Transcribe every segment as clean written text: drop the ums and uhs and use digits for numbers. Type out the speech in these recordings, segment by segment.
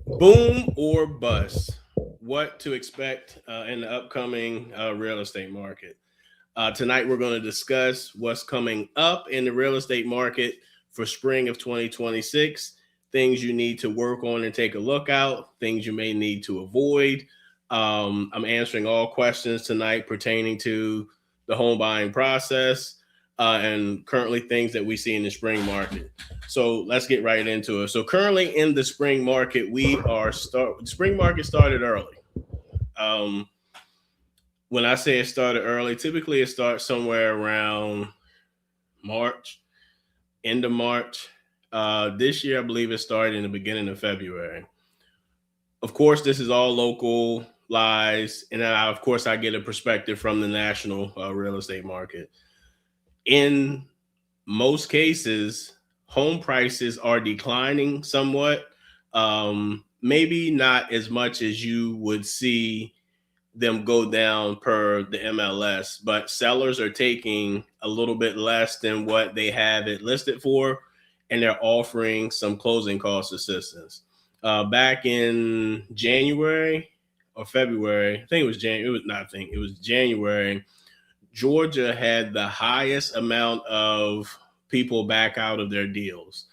Boom or bust. What to expect in the upcoming real estate market. Tonight, we're going to discuss what's coming up in the real estate market for spring of 2026, things you need to work on and take a look out, things you may need to avoid. I'm answering all questions tonight pertaining to the home buying process and currently things that we see in the spring market. So let's get right into it. So currently in the spring market, spring market started early. Um, when I say it started early, typically it starts somewhere around March, end of March. This year, I believe it started in the beginning of February. Of course, this is all localized, and of course, I get a perspective from the national real estate market. In most cases, home prices are declining somewhat. Maybe not as much as you would see them go down per the MLS, but sellers are taking a little bit less than what they have it listed for, and they're offering some closing cost assistance. Back in January or February, I think it was January. It was not. I think it was January. Georgia had the highest amount of people back out of their deals.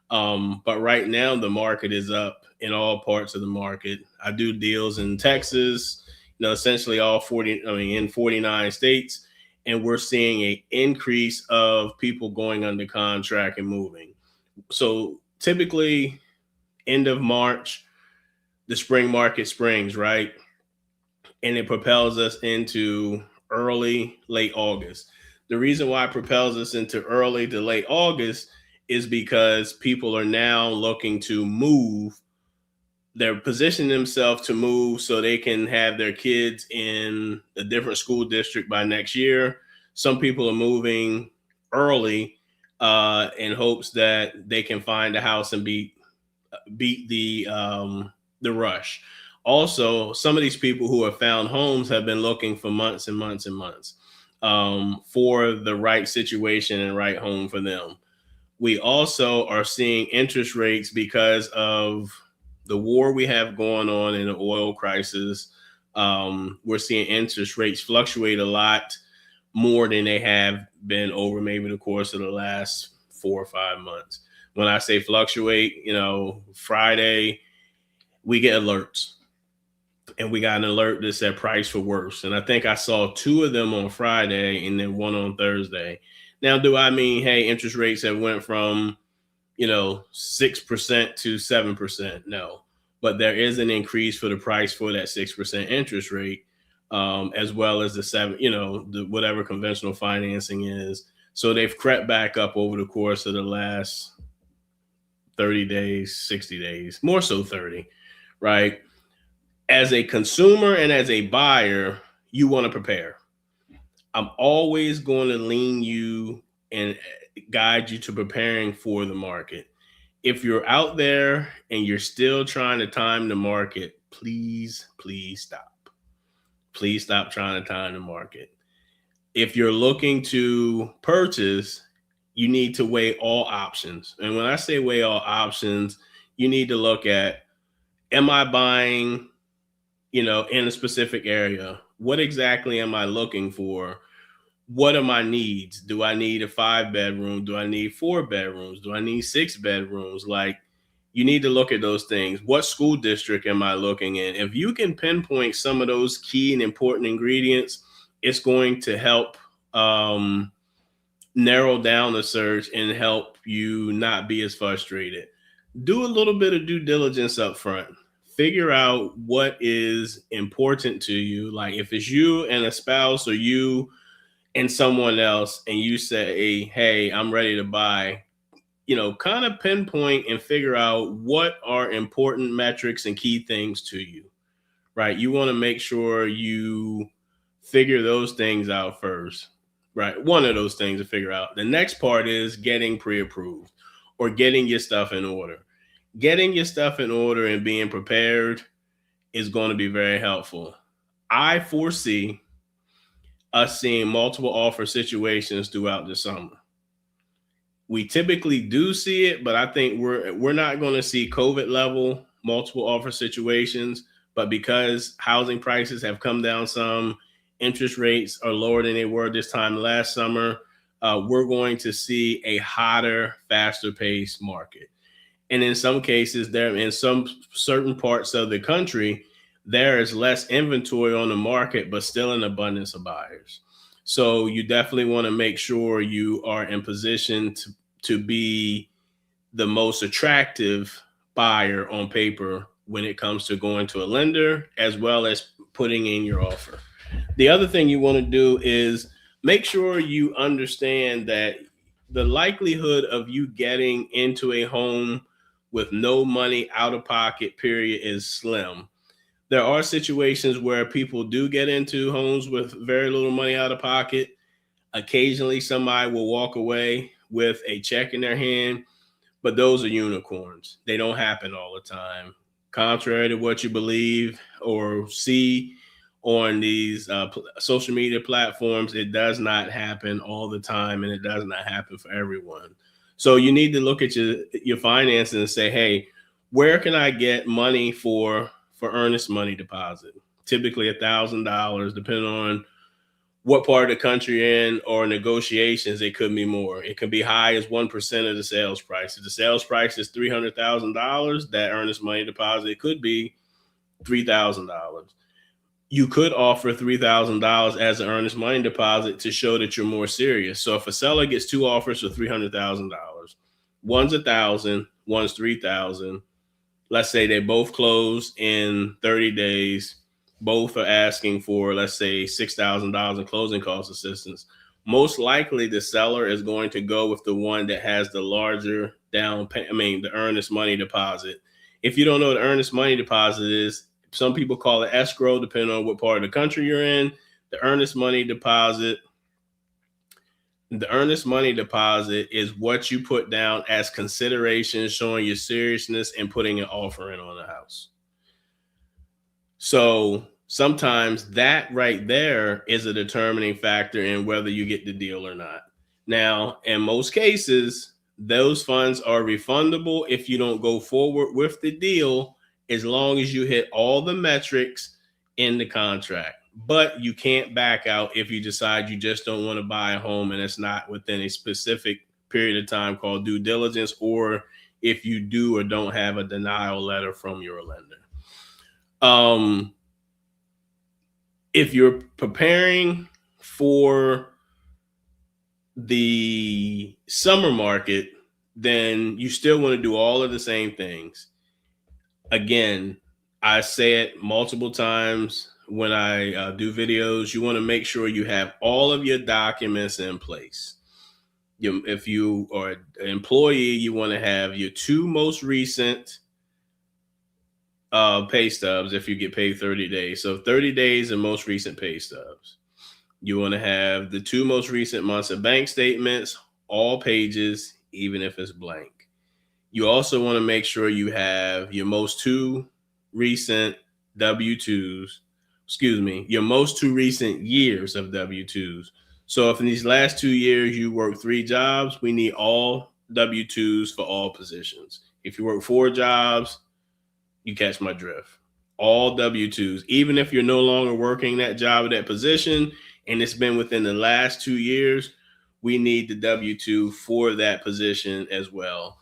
But right now, the market is up in all parts of the market. I do deals in Texas, essentially all 40, in 49 states. And we're seeing an increase of people going under contract and moving. So typically, end of March, the spring market springs, right? And it propels us into late August. The reason why it propels us into early to late August is because people are now looking to move. They're positioning themselves to move so they can have their kids in a different school district by next year. Some people are moving early in hopes that they can find a house and beat the rush. Also, some of these people who have found homes have been looking for months and months and months for the right situation and right home for them. We also are seeing interest rates because of the war we have going on in the oil crisis. We're seeing interest rates fluctuate a lot more than they have been over maybe the course of the last 4 or 5 months. When I say fluctuate, Friday we get alerts, and we got an alert that said price for worse. And I think I saw two of them on Friday and then one on Thursday. Now, do I mean, hey, interest rates have went from, 6% to 7%? No, but there is an increase for the price for that 6% interest rate, as well as the seven, the whatever conventional financing is. So they've crept back up over the course of the last 30 days, 60 days, more so 30, right? As a consumer and as a buyer, you want to prepare. I'm always going to lean you and guide you to preparing for the market. If you're out there and you're still trying to time the market, please, please stop. Please stop trying to time the market. If you're looking to purchase, you need to weigh all options. And when I say weigh all options, you need to look at, am I buying, in a specific area? What exactly am I looking for? What are my needs? Do I need a 5 bedroom? Do I need 4 bedrooms? Do I need 6 bedrooms? Like, you need to look at those things. What school district am I looking in? If you can pinpoint some of those key and important ingredients, it's going to help narrow down the search and help you not be as frustrated. Do a little bit of due diligence up front. Figure out what is important to you. Like, if it's you and a spouse, or you and someone else, and you say, hey, I'm ready to buy, kind of pinpoint and figure out what are important metrics and key things to you, right? You want to make sure you figure those things out first, right? One of those things to figure out. The next part is getting pre-approved or getting your stuff in order. Getting your stuff in order and being prepared is going to be very helpful. I foresee us seeing multiple offer situations throughout the summer. We typically do see it, but I think we're not going to see COVID level multiple offer situations. But because housing prices have come down some, interest rates are lower than they were this time last summer. We're going to see a hotter, faster paced market. And in some cases, there in some certain parts of the country, there is less inventory on the market, but still an abundance of buyers. So you definitely want to make sure you are in position to be the most attractive buyer on paper when it comes to going to a lender, as well as putting in your offer. The other thing you want to do is make sure you understand that the likelihood of you getting into a home with no money out of pocket, period, is slim. There are situations where people do get into homes with very little money out of pocket. Occasionally, somebody will walk away with a check in their hand, but those are unicorns. They don't happen all the time. Contrary to what you believe or see on these social media platforms, it does not happen all the time, and it does not happen for everyone. So you need to look at your finances and say, hey, where can I get money for earnest money deposit? Typically $1,000, depending on what part of the country you're in, or negotiations, it could be more. It can be high as 1% of the sales price. If the sales price is $300,000, that earnest money deposit could be $3,000. You could offer $3,000 as an earnest money deposit to show that you're more serious. So if a seller gets two offers for $300,000, one's $1,000, one's $3,000. Let's say they both close in 30 days. Both are asking for, let's say, $6,000 in closing cost assistance. Most likely the seller is going to go with the one that has the larger the earnest money deposit. If you don't know what earnest money deposit is, some people call it escrow, depending on what part of the country you're in. The earnest money deposit is what you put down as consideration, showing your seriousness and putting an offer in on the house. So sometimes that right there is a determining factor in whether you get the deal or not. Now, in most cases, those funds are refundable if you don't go forward with the deal, as long as you hit all the metrics in the contract. But you can't back out if you decide you just don't want to buy a home and it's not within a specific period of time called due diligence, or if you do or don't have a denial letter from your lender. If you're preparing for the summer market, then you still want to do all of the same things. Again, I say it multiple times when I do videos. You want to make sure you have all of your documents in place. If you are an employee, you want to have your two most recent pay stubs if you get paid 30 days. So 30 days and most recent pay stubs. You want to have the two most recent months of bank statements, all pages, even if it's blank. You also want to make sure you have your most two recent your most two recent years of W-2s. So if in these last 2 years you work 3 jobs, we need all W-2s for all positions. If you work 4 jobs, you catch my drift. All W-2s, even if you're no longer working that job or that position and it's been within the last 2 years, we need the W-2 for that position as well.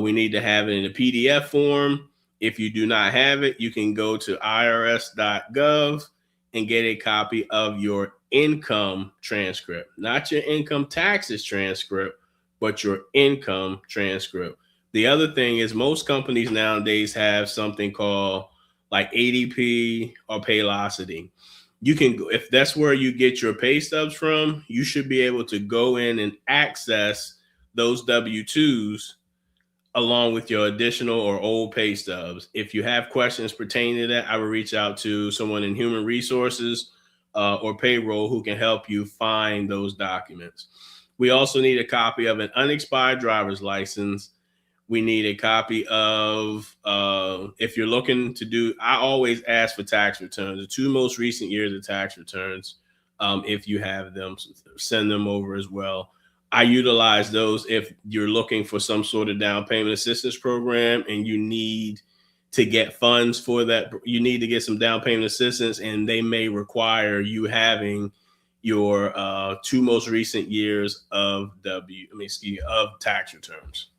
We need to have it in a PDF form. If you do not have it, you can go to irs.gov and get a copy of your income transcript, not your income taxes transcript, but your income transcript. The other thing is most companies nowadays have something called like ADP or Paylocity. You can, if that's where you get your pay stubs from, you should be able to go in and access those W-2s along with your additional or old pay stubs. If you have questions pertaining to that, I will reach out to someone in human resources or payroll who can help you find those documents. We also need a copy of an unexpired driver's license. We need a copy of, if you're looking to do, I always ask for tax returns, the 2 most recent years of tax returns. If you have them, send them over as well. I utilize those if you're looking for some sort of down payment assistance program and you need to get funds for that. You need to get some down payment assistance, and they may require you having your two most recent years of of tax returns.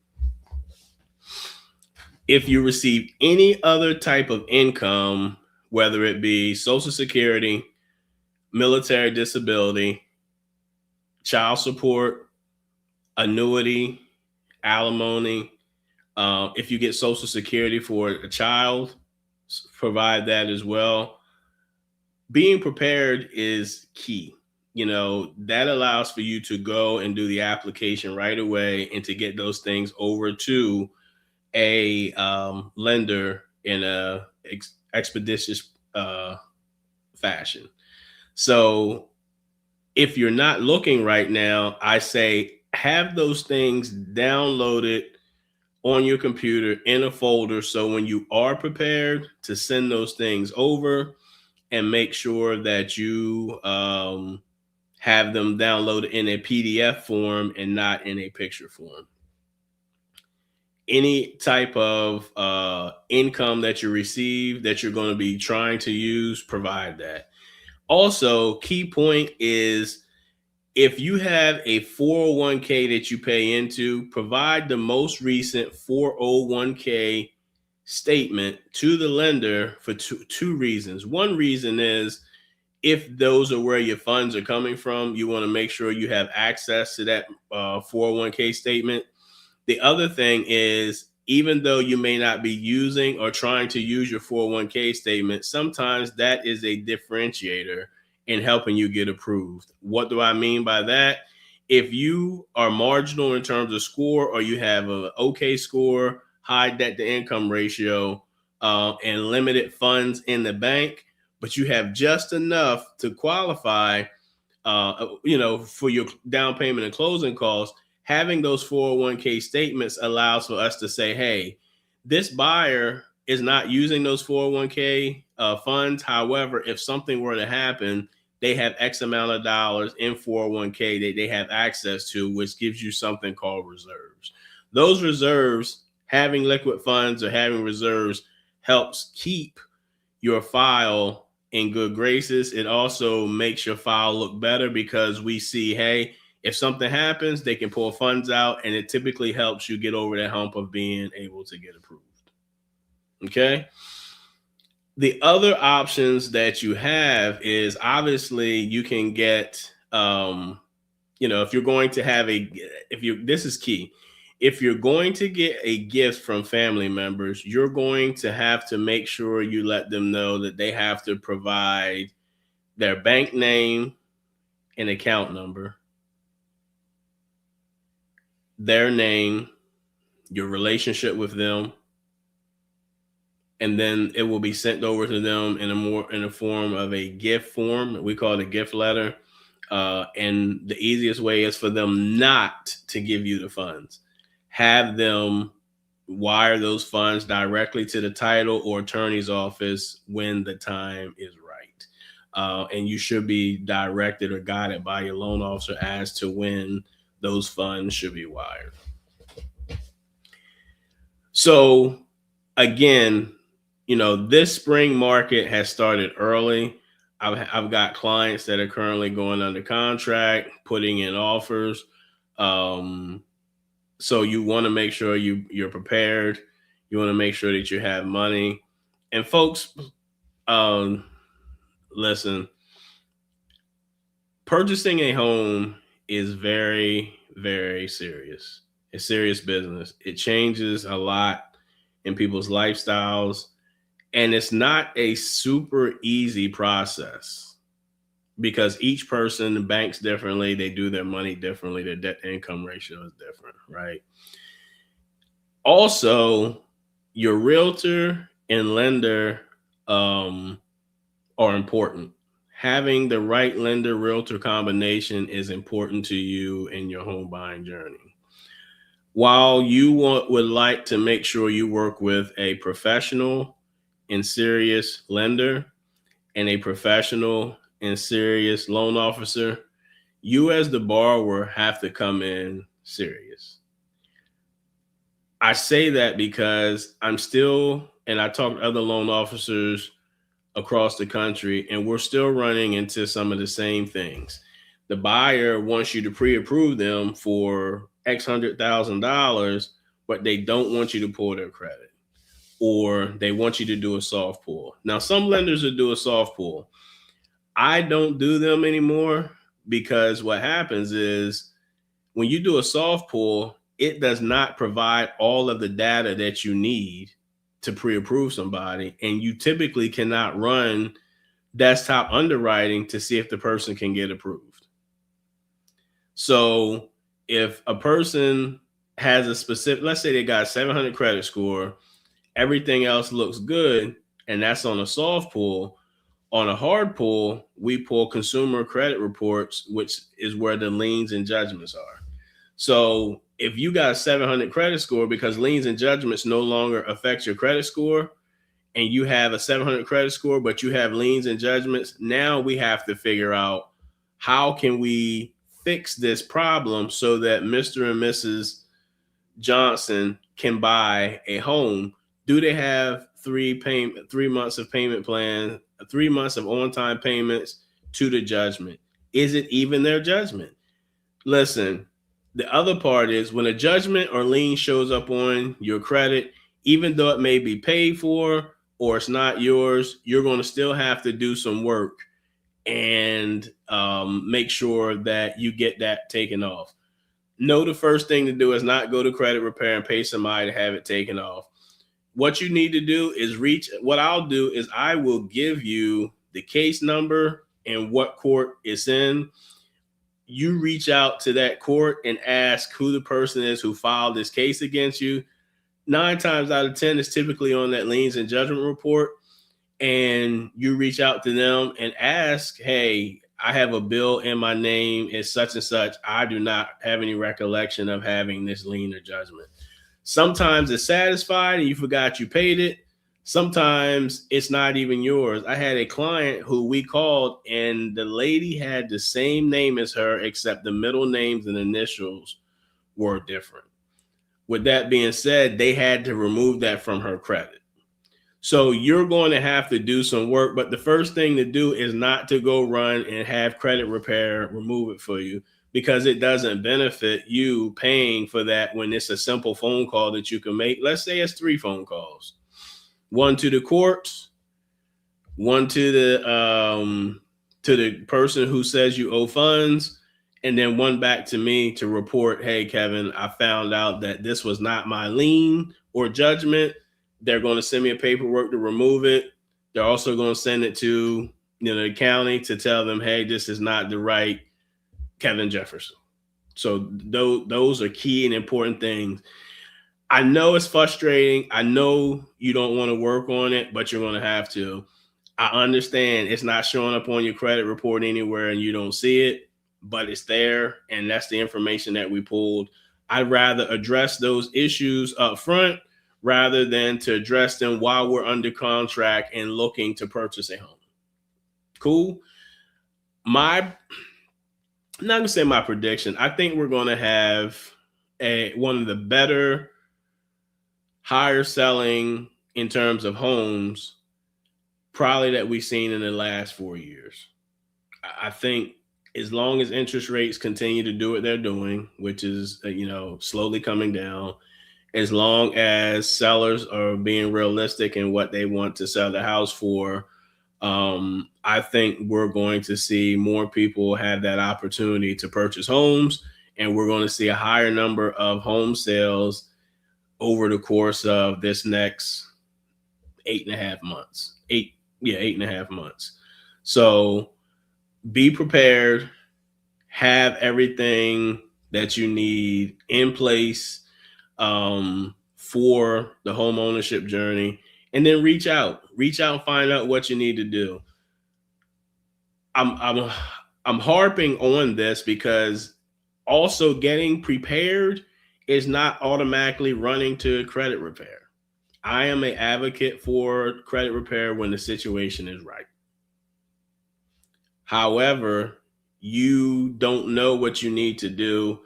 If you receive any other type of income, whether it be Social Security, military disability, child support, annuity, alimony, if you get Social Security for a child, provide that as well. Being prepared is key. That allows for you to go and do the application right away and to get those things over to a lender in a expeditious fashion. So if you're not looking right now, I say have those things downloaded on your computer in a folder. So when you are prepared to send those things over, and make sure that you have them downloaded in a PDF form and not in a picture form. Any type of income that you receive that you're going to be trying to use, provide that. Also, key point is if you have a 401k that you pay into, provide the most recent 401k statement to the lender for two reasons. One reason is if those are where your funds are coming from, you want to make sure you have access to that 401k statement. The other thing is, even though you may not be using or trying to use your 401k statement, sometimes that is a differentiator in helping you get approved. What do I mean by that? If you are marginal in terms of score, or you have an okay score, high debt to income ratio, and limited funds in the bank, but you have just enough to qualify, for your down payment and closing costs, having those 401k statements allows for us to say, hey, this buyer is not using those 401k funds. However, if something were to happen, they have X amount of dollars in 401k that they have access to, which gives you something called reserves. Those reserves, having liquid funds or having reserves, helps keep your file in good graces. It also makes your file look better because we see, hey, if something happens, they can pull funds out, and it typically helps you get over that hump of being able to get approved. Okay. The other options that you have is obviously you can get, if you're going to have this is key. If you're going to get a gift from family members, you're going to have to make sure you let them know that they have to provide their bank name and account number, their name, your relationship with them, and then it will be sent over to them in a form of a gift form. We call it a gift letter. And the easiest way is for them not to give you the funds. Have them wire those funds directly to the title or attorney's office when the time is right. And you should be directed or guided by your loan officer as to when those funds should be wired. So again, this spring market has started early. I've got clients that are currently going under contract, putting in offers. So you want to make sure you're prepared. You want to make sure that you have money. And folks, listen, purchasing a home is very, very serious. It's serious business. It changes a lot in people's lifestyles. And it's not a super easy process because each person banks differently. They do their money differently. Their debt to income ratio is different, right? Also, your realtor and lender are important. Having the right lender realtor combination is important to you in your home buying journey. While you would like to make sure you work with a professional and serious lender and a professional and serious loan officer, You as the borrower have to come in serious. I say that because I'm still, and I talk to other loan officers across the country, and we're still running into some of the same things. The buyer wants you to pre-approve them for X $100,000, but they don't want you to pull their credit, or they want you to do a soft pull. Now, some lenders will do a soft pull. I don't do them anymore because what happens is when you do a soft pull, it does not provide all of the data that you need to pre-approve somebody, and you typically cannot run desktop underwriting to see if the person can get approved. So if a person has a specific, let's say they got a 700 credit score, everything else looks good, and that's on a soft pull. On a hard pull, we pull consumer credit reports, which is where the liens and judgments are. So if you got a 700 credit score, because liens and judgments no longer affect your credit score, and you have a 700 credit score, but you have liens and judgments, now we have to figure out how can we fix this problem so that Mr. and Mrs. Johnson can buy a home. Do they have 3 months of payment plan, 3 months of on-time payments to the judgment? Is it even their judgment? Listen, the other part is when a judgment or lien shows up on your credit, even though it may be paid for or it's not yours, you're going to still have to do some work and make sure that you get that taken off. No, the first thing to do is not go to credit repair and pay somebody to have it taken off. What you need to do is what I'll do is I will give you the case number and what court it's in. You reach out to that court and ask who the person is who filed this case against you. 9 times out of 10 is typically on that liens and judgment report. And you reach out to them and ask, hey, I have a bill in my name. It's such and such. I do not have any recollection of having this lien or judgment. Sometimes it's satisfied and you forgot you paid it. Sometimes it's not even yours. I had a client who we called and the lady had the same name as her, except the middle names and initials were different. With that being said, they had to remove that from her credit. So you're going to have to do some work, but the first thing to do is not to go run and have credit repair remove it for you, because it doesn't benefit you paying for that when it's a simple phone call that you can make. Let's say it's 3 phone calls, one to the courts, one to the person who says you owe funds, and then one back to me to report, hey, Kevin, I found out that this was not my lien or judgment. They're going to send me a paperwork to remove it. They're also going to send it to the county to tell them, hey, this is not the right Kevin Jefferson. So those are key and important things. I know it's frustrating. I know you don't want to work on it, but you're going to have to. I understand it's not showing up on your credit report anywhere and you don't see it, but it's there. And that's the information that we pulled. I'd rather address those issues up front rather than to address them while we're under contract and looking to purchase a home. Cool. I'm not gonna say my prediction. I think we're gonna have one of the better, higher selling in terms of homes, probably that we've seen in the last 4 years. I think as long as interest rates continue to do what they're doing, which is slowly coming down, as long as sellers are being realistic in what they want to sell the house for, I think we're going to see more people have that opportunity to purchase homes, and we're going to see a higher number of home sales over the course of this next 8.5 months. 8.5 months. So be prepared, have everything that you need in place for the home ownership journey, and then reach out and find out what you need to do. I'm harping on this because also getting prepared is not automatically running to credit repair. I am an advocate for credit repair when the situation is right. However, you don't know what you need to do,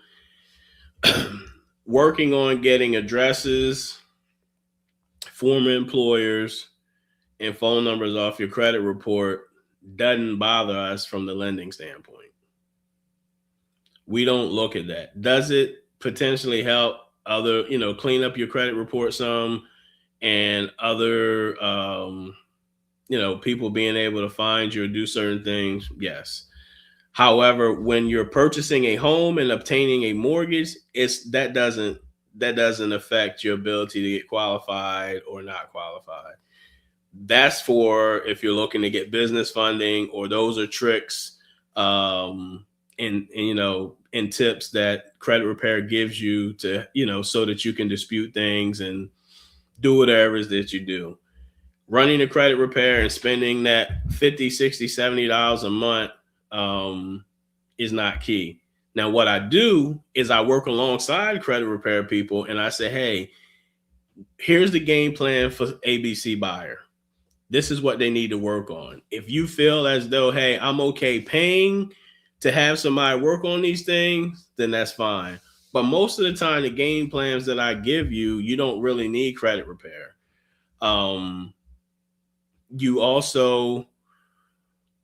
working on getting addresses, former employers, and phone numbers off your credit report doesn't bother us from the lending standpoint. We don't look at that. Does it potentially help other, clean up your credit report some, and other, people being able to find you or do certain things? Yes. However, when you're purchasing a home and obtaining a mortgage, that doesn't affect your ability to get qualified or not qualified. That's for if you're looking to get business funding, or those are tricks, and tips that credit repair gives you to, so that you can dispute things and do whatever it is that you do. Running a credit repair and spending that $50, $60, $70 a month is not key. Now, what I do is I work alongside credit repair people, and I say, hey, here's the game plan for ABC buyer. This is what they need to work on. If you feel as though, hey, I'm okay paying to have somebody work on these things, then that's fine. But most of the time, the game plans that I give you, you don't really need credit repair. You also,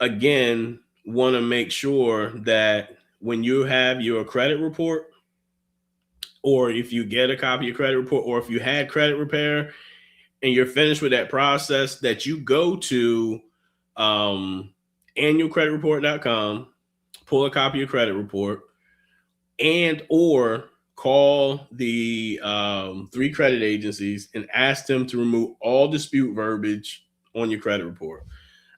again, want to make sure that when you have your credit report, or if you get a copy of your credit report, or if you had credit repair and you're finished with that process, that you go to annualcreditreport.com, pull a copy of your credit report, and or call the 3 credit agencies and ask them to remove all dispute verbiage on your credit report.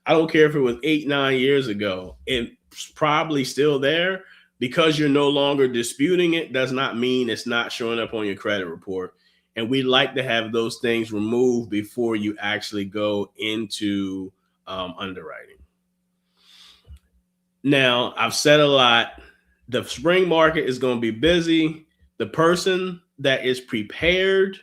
I don't care if it was 8, 9 years ago. It's probably still there. Because you're no longer disputing it does not mean it's not showing up on your credit report. And we like to have those things removed before you actually go into underwriting. Now, I've said a lot. The spring market is going to be busy. The person that is prepared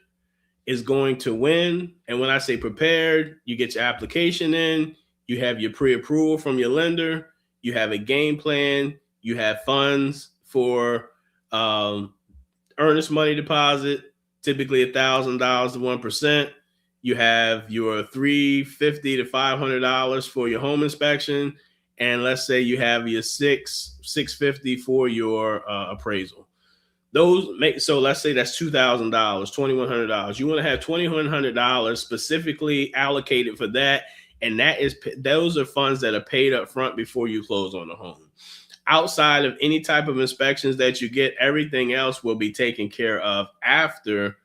is going to win. And when I say prepared, you get your application in, you have your pre-approval from your lender, you have a game plan, you have funds for earnest money deposit, typically $1,000 to 1%. You have your $350 to $500 for your home inspection, and let's say you have your $650 for your appraisal. So let's say that's $2,000, $2,100. You want to have $2,100 specifically allocated for that, and those are funds that are paid up front before you close on the home. Outside of any type of inspections that you get, everything else will be taken care of after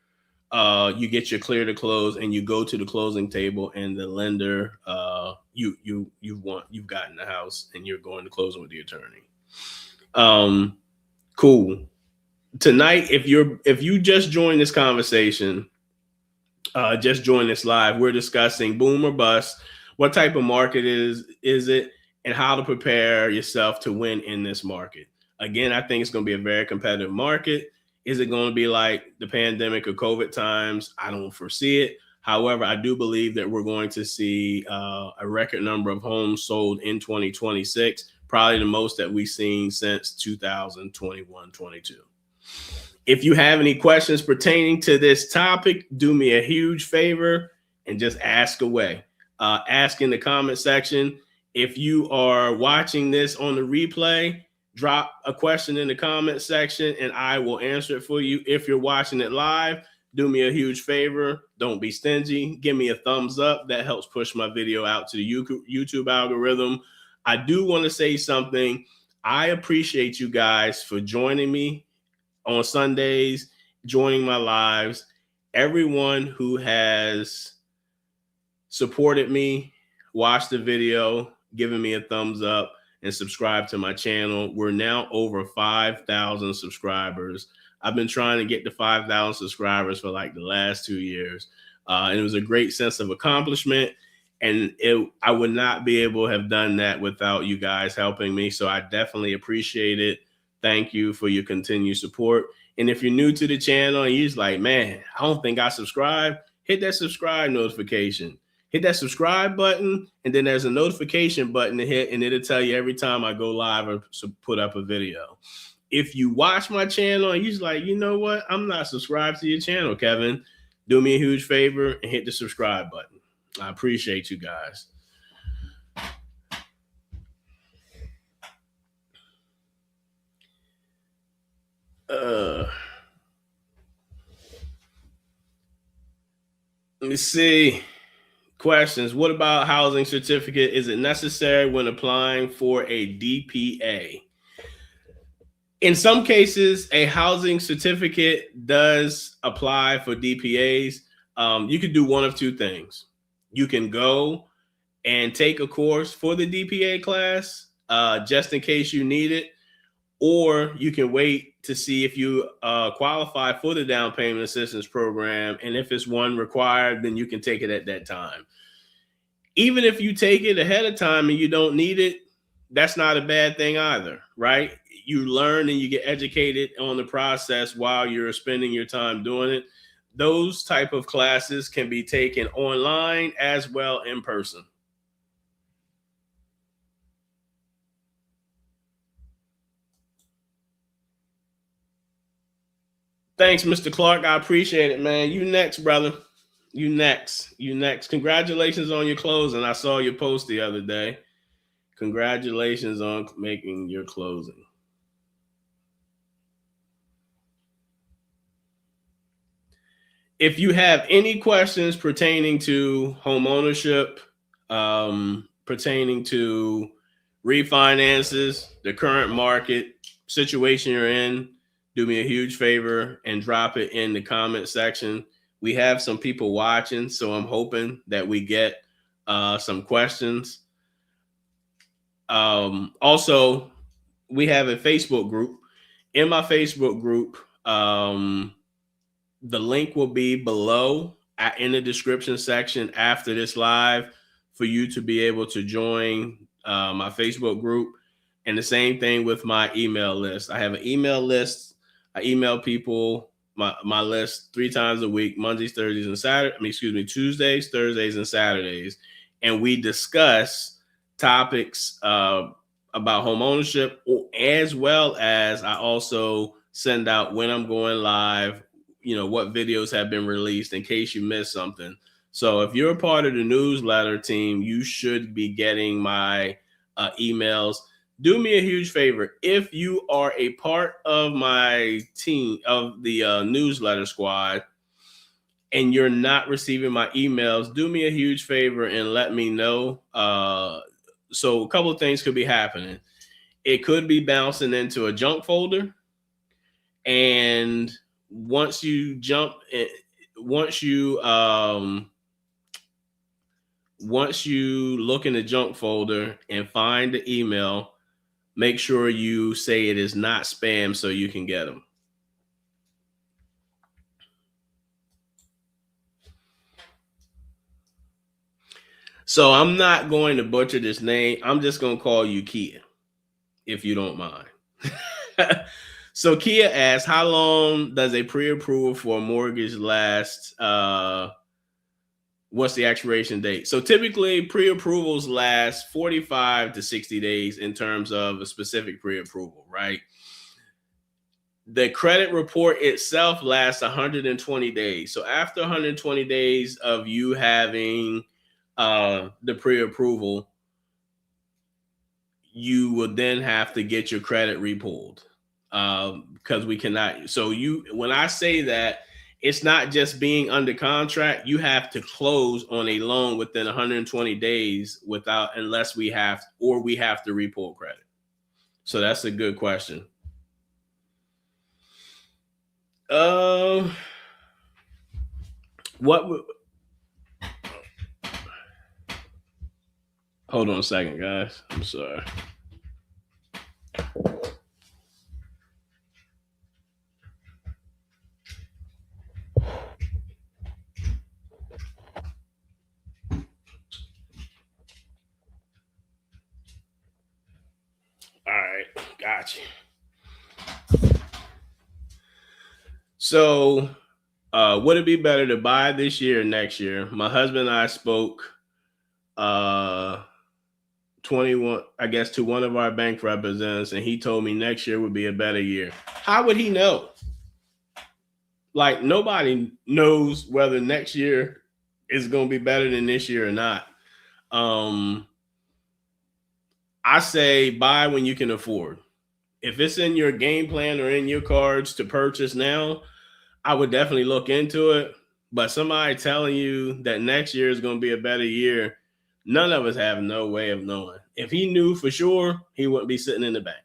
you get your clear to close and you go to the closing table, and the lender you've gotten the house and you're going to closing with the attorney. Cool. Tonight, if you just joined this conversation, just joined this live, we're discussing boom or bust. What type of market is it? And how to prepare yourself to win in this market. Again, I think it's going to be a very competitive market. Is it going to be like the pandemic or COVID times? I don't foresee it. However, I do believe that we're going to see a record number of homes sold in 2026, probably the most that we've seen since 2021-22. If you have any questions pertaining to this topic, do me a huge favor and just ask away. Ask in the comment section. If you are watching this on the replay, drop a question in the comment section and I will answer it for you. If you're watching it live, do me a huge favor. Don't be stingy. Give me a thumbs up. That helps push my video out to the YouTube algorithm. I do want to say something. I appreciate you guys for joining me on Sundays, joining my lives. Everyone who has supported me, watched the video, giving me a thumbs up, and subscribe to my channel. We're now over 5,000 subscribers. I've been trying to get to 5,000 subscribers for like the last 2 years. And it was a great sense of accomplishment. And I would not be able to have done that without you guys helping me. So I definitely appreciate it. Thank you for your continued support. And if you're new to the channel and you're just like, man, I don't think I subscribe, hit that subscribe notification. hit that subscribe button, and then there's a notification button to hit, and it'll tell you every time I go live or put up a video. If you watch my channel and you're like, you know what, I'm not subscribed to your channel, Kevin, do me a huge favor and hit the subscribe button. I appreciate you guys. Let me see. Questions. What about housing certificate? Is it necessary when applying for a DPA? In some cases, a housing certificate does apply for DPAs. You can do one of two things. You can go and take a course for the DPA class just in case you need it, or you can wait to see if you qualify for the down payment assistance program. And if it's one required, then you can take it at that time. Even if you take it ahead of time and you don't need it, that's not a bad thing either, right? You learn and you get educated on the process while you're spending your time doing it. Those type of classes can be taken online as well in person. Thanks, Mr. Clark. I appreciate it, man. You next, brother. You next. Congratulations on your closing. I saw your post the other day. Congratulations on making your closing. If you have any questions pertaining to home ownership, pertaining to refinances, the current market situation you're in, do me a huge favor and drop it in the comment section. We have some people watching, so I'm hoping that we get some questions. Also, we have a Facebook group. In my Facebook group, the link will be below in the description section after this live for you to be able to join my Facebook group. And the same thing with my email list. I have an email list. I email people my list 3 times a week, Mondays, Thursdays, and Saturdays. Tuesdays, Thursdays, and Saturdays. And we discuss topics about home ownership, as well as I also send out when I'm going live, what videos have been released in case you missed something. So if you're a part of the newsletter team, you should be getting my emails. Do me a huge favor. If you are a part of my team, of the newsletter squad, and you're not receiving my emails, do me a huge favor and let me know. So a couple of things could be happening. It could be bouncing into a junk folder. And once you look in the junk folder and find the email, make sure you say it is not spam so you can get them. So I'm not going to butcher this name. I'm just going to call you Kia, if you don't mind. So Kia asks, how long does a pre-approval for a mortgage last? What's the expiration date? So typically pre-approvals last 45 to 60 days in terms of a specific pre-approval, right? The credit report itself lasts 120 days. So after 120 days of you having the pre-approval, you will then have to get your credit repulled because we cannot. So when I say that, it's not just being under contract. You have to close on a loan within 120 days unless we have to repull credit. So that's a good question. Hold on a second, guys. I'm sorry. All right, gotcha. So would it be better to buy this year or next year? My husband and I spoke uh 21, I guess, to one of our bank representatives, and he told me next year would be a better year. How would he know? Like, nobody knows whether next year is going to be better than this year or not. Um, I say buy when you can afford. If it's in your game plan or in your cards to purchase now, I would definitely look into it. But somebody telling you that next year is going to be a better year, none of us have no way of knowing. If he knew for sure, he wouldn't be sitting in the bank.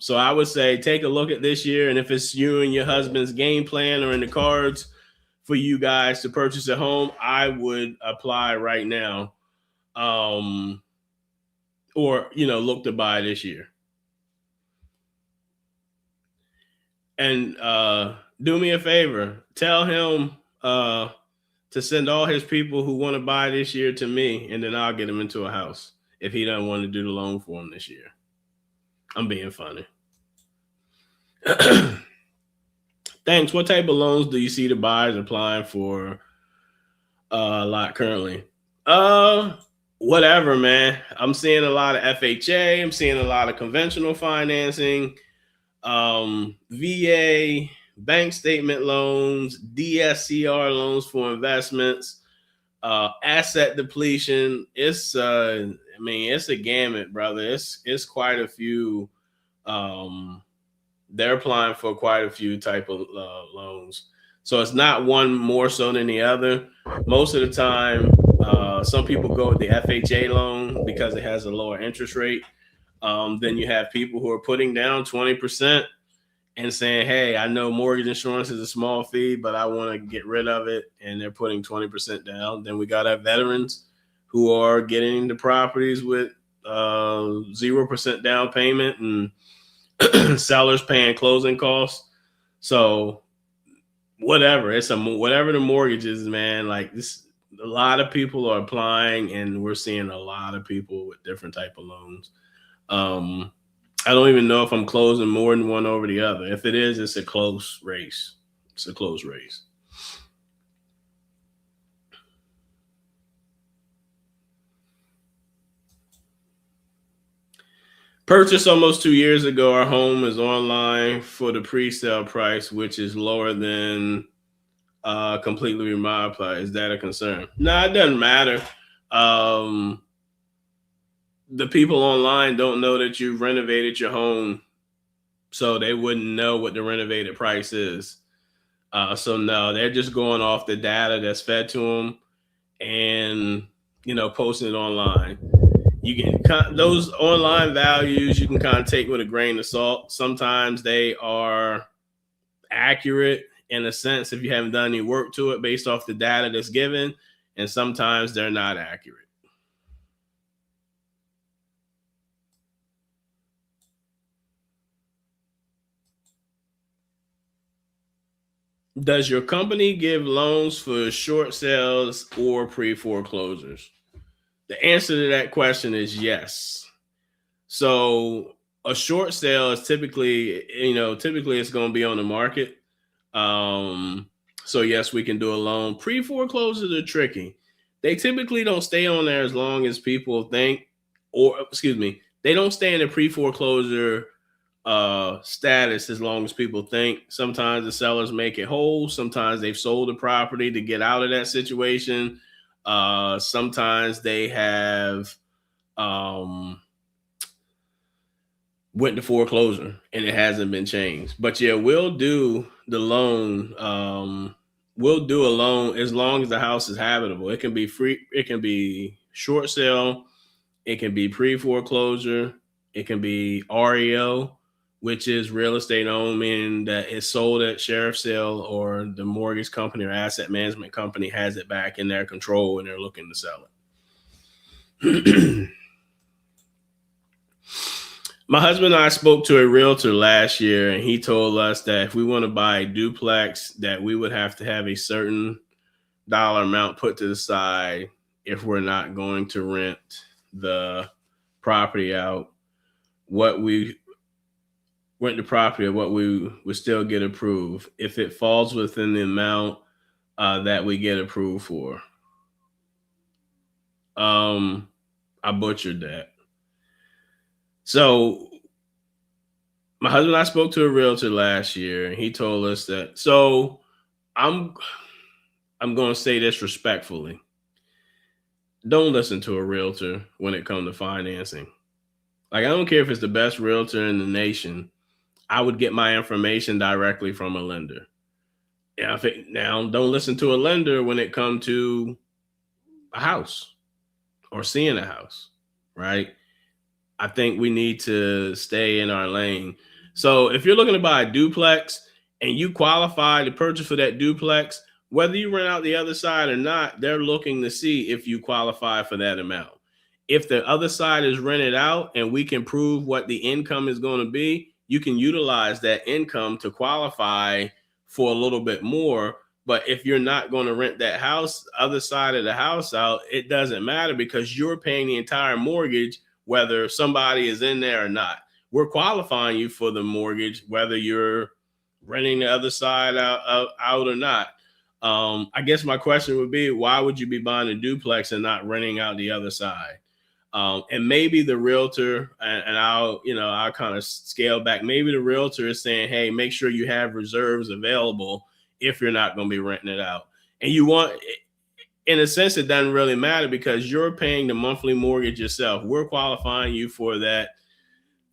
So I would say take a look at this year, and if it's you and your husband's game plan or in the cards for you guys to purchase a home, I would apply right now, or look to buy this year. And do me a favor, tell him to send all his people who want to buy this year to me, and then I'll get him into a house if he doesn't want to do the loan for him this year. I'm being funny. Thanks. What type of loans do you see the buyers applying for a lot currently? Whatever, man. I'm seeing a lot of FHA. I'm seeing a lot of conventional financing, VA, bank statement loans, DSCR loans for investments, asset depletion. It's it's a gamut, brother. It's quite a few. They're applying for quite a few type of loans. So it's not one more so than the other. Most of the time, some people go with the FHA loan because it has a lower interest rate. Then you have people who are putting down 20% and saying, hey, I know mortgage insurance is a small fee, but I want to get rid of it. And they're putting 20% down. Then we got our veterans who are getting the properties with 0% down payment and sellers paying closing costs. So whatever, whatever the mortgage is, man, like this, a lot of people are applying, and we're seeing a lot of people with different type of loans. I don't even know if I'm closing more than one over the other. If it is, it's a close race. It's a close race. Purchased almost 2 years ago. Our home is online for the pre-sale price, which is lower than completely remodeled price. Is that a concern? No, it doesn't matter. The people online don't know that you've renovated your home, so they wouldn't know what the renovated price is. So no, they're just going off the data that's fed to them, and posting it online. You can those online values you can kind of take with a grain of salt. Sometimes they are accurate in a sense if you haven't done any work to it based off the data that's given, and sometimes they're not accurate. Does your company give loans for short sales or pre-foreclosures? The answer to that question is yes. So a short sale is typically it's going to be on the market. So yes, we can do a loan. Pre-foreclosures are tricky. They typically don't stay on there as long as people think, or excuse me, they don't stay in the pre-foreclosure status as long as people think. Sometimes the sellers make it whole. Sometimes they've sold the property to get out of that situation. Sometimes they have went to foreclosure and it hasn't been changed. But yeah, we'll do the loan. We'll do a loan as long as the house is habitable. It can be free. It can be short sale. It can be pre-foreclosure. It can be REO, which is real estate owned, meaning that it's sold at sheriff's sale, or the mortgage company or asset management company has it back in their control and they're looking to sell it. My husband and I spoke to a realtor last year, and he told us that if we want to buy a duplex, that we would have to have a certain dollar amount put to the side if we're not going to rent the property out. What we rent the property, what we would still get approved if it falls within the amount that we get approved for. I butchered that. So my husband and I spoke to a realtor last year, and he told us that. So I'm I'm going to say this respectfully. Don't listen to a realtor when it comes to financing. Like, I don't care if it's the best realtor in the nation. I would get my information directly from a lender. Yeah, now don't listen to a lender when it comes to a house or seeing a house, right? I think we need to stay in our lane. So if you're looking to buy a duplex and you qualify to purchase for that duplex, whether you rent out the other side or not, they're looking to see if you qualify for that amount. If the other side is rented out and we can prove what the income is going to be, you can utilize that income to qualify for a little bit more. But if you're not going to rent that house, other side of the house out, it doesn't matter because you're paying the entire mortgage whether somebody is in there or not. We're qualifying you for the mortgage, whether you're renting the other side out or not. I guess my question would be, why would you be buying a duplex and not renting out the other side? And maybe the realtor, and I'll kind of scale back. Maybe the realtor is saying, hey, make sure you have reserves available if you're not going to be renting it out. And you want, in a sense, it doesn't really matter because you're paying the monthly mortgage yourself. We're qualifying you for that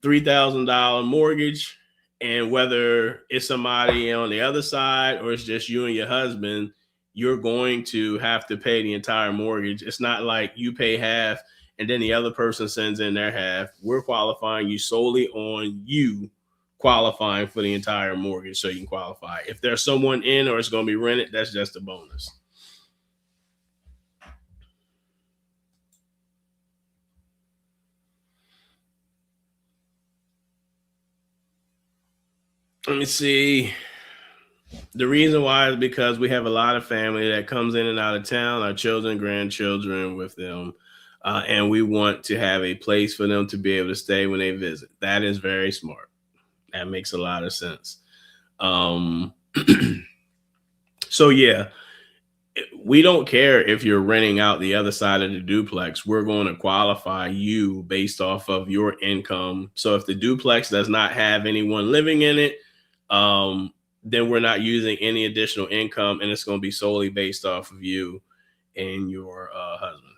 $3,000 mortgage. And whether it's somebody on the other side or it's just you and your husband, you're going to have to pay the entire mortgage. It's not like you pay half and then the other person sends in their half. We're qualifying you solely on you qualifying for the entire mortgage so you can qualify. If there's someone in or it's going to be rented, that's just a bonus. Let me see. The reason why is because we have a lot of family that comes in and out of town, our children, grandchildren with them. And we want to have a place for them to be able to stay when they visit. That is very smart. That makes a lot of sense. Um, so yeah, we don't care if you're renting out the other side of the duplex. We're going to qualify you based off of your income. So if the duplex does not have anyone living in it, then we're not using any additional income, and it's going to be solely based off of you and your husband.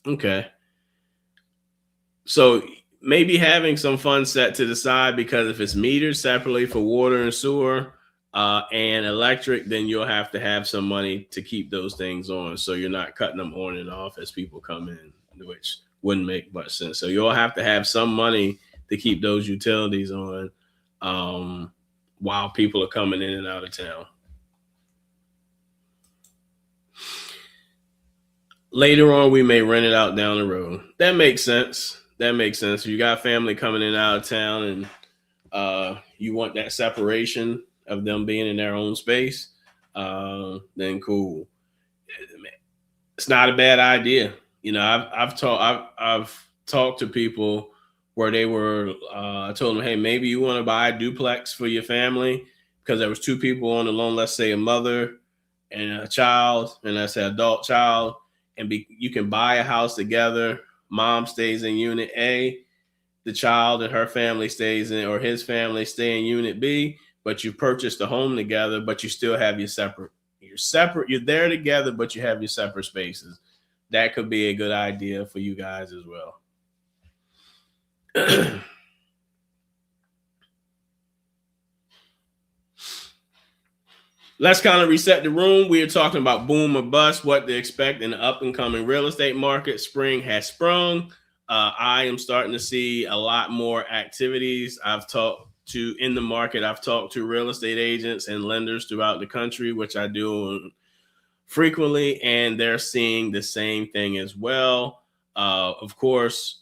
Okay. So maybe having some funds set to the side, because if it's metered separately for water and sewer and electric, then you'll have to have some money to keep those things on. So you're not cutting them on and off as people come in, which wouldn't make much sense. So you'll have to have some money to keep those utilities on while people are coming in and out of town. Later on, we may rent it out down the road. That makes sense. You got family coming in and out of town and you want that separation of them being in their own space, then cool. It's not a bad idea. I've talked to people where they were, I told them, hey, maybe you want to buy a duplex for your family because there was two people on the loan, let's say a mother and a child, and let's say adult child, and you can buy a house together. Mom stays in unit A, the child and her family stays in, or his family stay in unit B, but you purchased a home together, but you still have you're there together, but you have your separate spaces. That could be a good idea for you guys as well. Let's kind of reset the room. We are talking about boom or bust, what to expect in the up and coming real estate market. Spring has sprung. I am starting to see a lot more activities. I've talked to real estate agents and lenders throughout the country, which I do frequently, and they're seeing the same thing as well. Of course,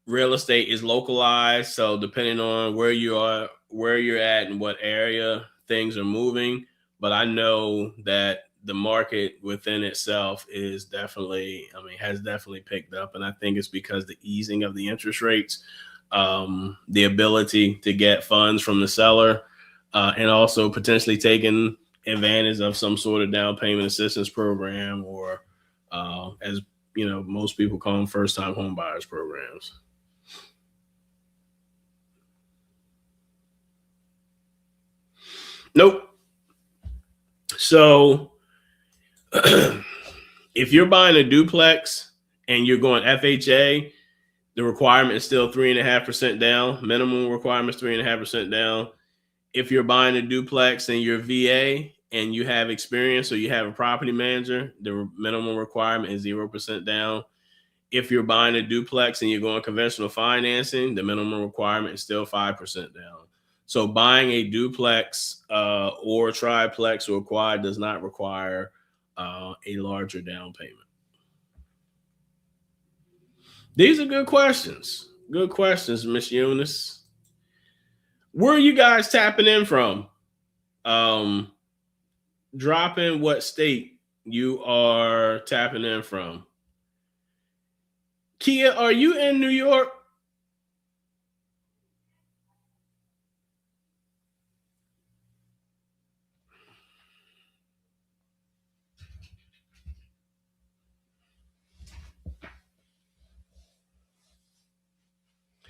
real estate is localized, so depending on where you're at and what area, things are moving. But I know that the market within itself has definitely picked up, and I think it's because the easing of the interest rates, the ability to get funds from the seller, and also potentially taking advantage of some sort of down payment assistance program, or as most people call them, first time home buyers programs. Nope. So if you're buying a duplex and you're going FHA, the requirement is still 3.5% down. Minimum requirement is 3.5% down. If you're buying a duplex and you're VA and you have experience, or you have a property manager, the minimum requirement is 0% down. If you're buying a duplex and you're going conventional financing, the minimum requirement is still 5% down. So buying a duplex or triplex or quad does not require a larger down payment. These are good questions. Good questions, Miss Eunice. Where are you guys tapping in from? Drop in what state you are tapping in from. Kia, are you in New York?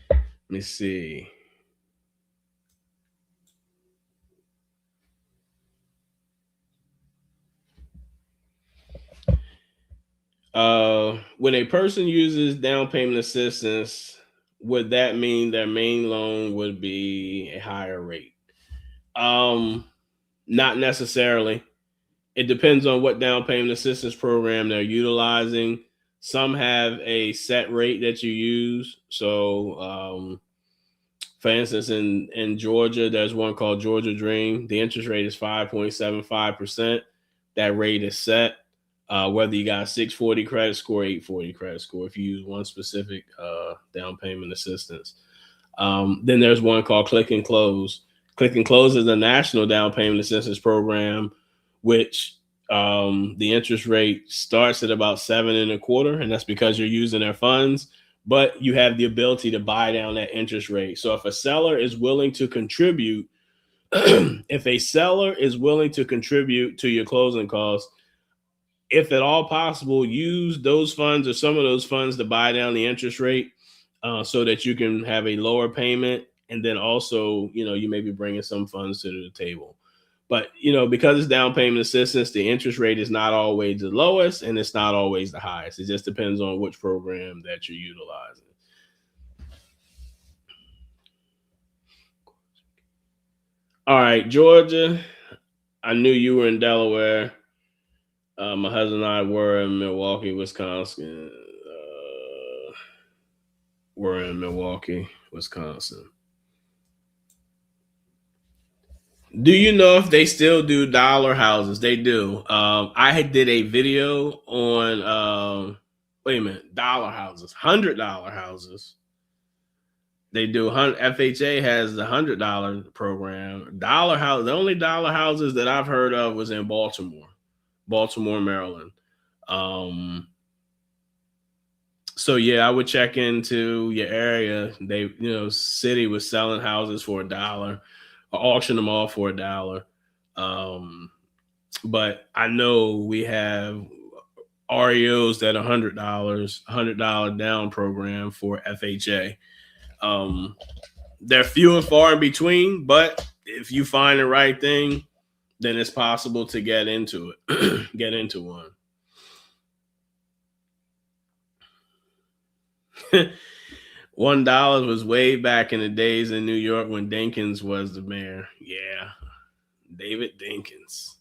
Let me see. When a person uses down payment assistance, would that mean their main loan would be a higher rate? Not necessarily. It depends on what down payment assistance program they're utilizing. Some have a set rate that you use. So, for instance, in Georgia, there's one called Georgia Dream. The interest rate is 5.75%. That rate is set. Whether you got a 640 credit score, 840 credit score, if you use one specific down payment assistance. Then there's one called Click and Close. Click and Close is a national down payment assistance program, which the interest rate starts at about 7.25%, and that's because you're using their funds, but you have the ability to buy down that interest rate. So if a seller is willing to contribute, if a seller is willing to contribute to your closing costs, if at all possible, use those funds or some of those funds to buy down the interest rate so that you can have a lower payment. And then also, you may be bringing some funds to the table. But, because it's down payment assistance, the interest rate is not always the lowest and it's not always the highest. It just depends on which program that you're utilizing. All right, Georgia, I knew you were in Delaware. My husband and I were in Milwaukee, Wisconsin. We're in Milwaukee, Wisconsin. Do you know if they still do dollar houses? They do. I did a video on, wait a minute, dollar houses, $100 houses. They do. FHA has the $100 program. Dollar house. The only dollar houses that I've heard of was in Baltimore, Maryland. So yeah, I would check into your area. They, city was selling houses for $1, or auction them off for $1. But I know we have REOs that are $100 down program for FHA. They're few and far in between, but if you find the right thing, then it's possible to get into it, get into one. $1 was way back in the days in New York when Dinkins was the mayor. Yeah, David Dinkins.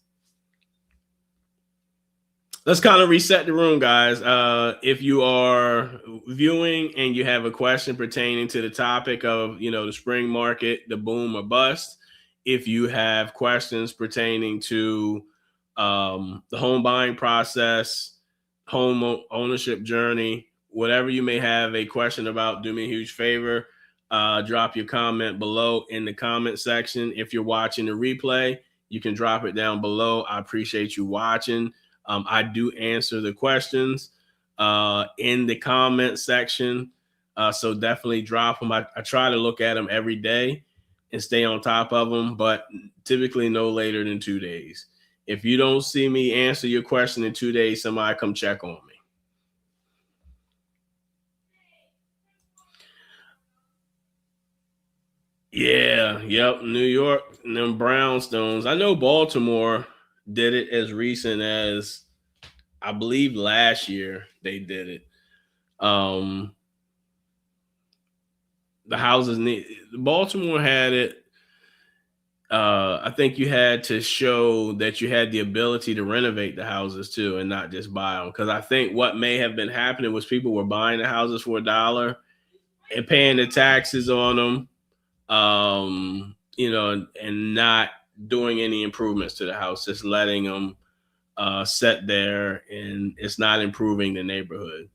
Let's kind of reset the room, guys. If you are viewing and you have a question pertaining to the topic of, the spring market, the boom or bust, if you have questions pertaining to the home buying process, home ownership journey, whatever you may have a question about, do me a huge favor. Drop your comment below in the comment section. If you're watching the replay, you can drop it down below. I appreciate you watching. I do answer the questions in the comment section. So definitely drop them. I try to look at them every day and stay on top of them, but typically no later than 2 days. If you don't see me answer your question in 2 days, somebody come check on me. Yeah, yep, New York and them brownstones. I know Baltimore did it as recent as, I believe, last year they did it. The houses need Baltimore had it. I think you had to show that you had the ability to renovate the houses too, and not just buy them. Because I think what may have been happening was people were buying the houses for $1 and paying the taxes on them, and not doing any improvements to the house, just letting them set there, and it's not improving the neighborhood.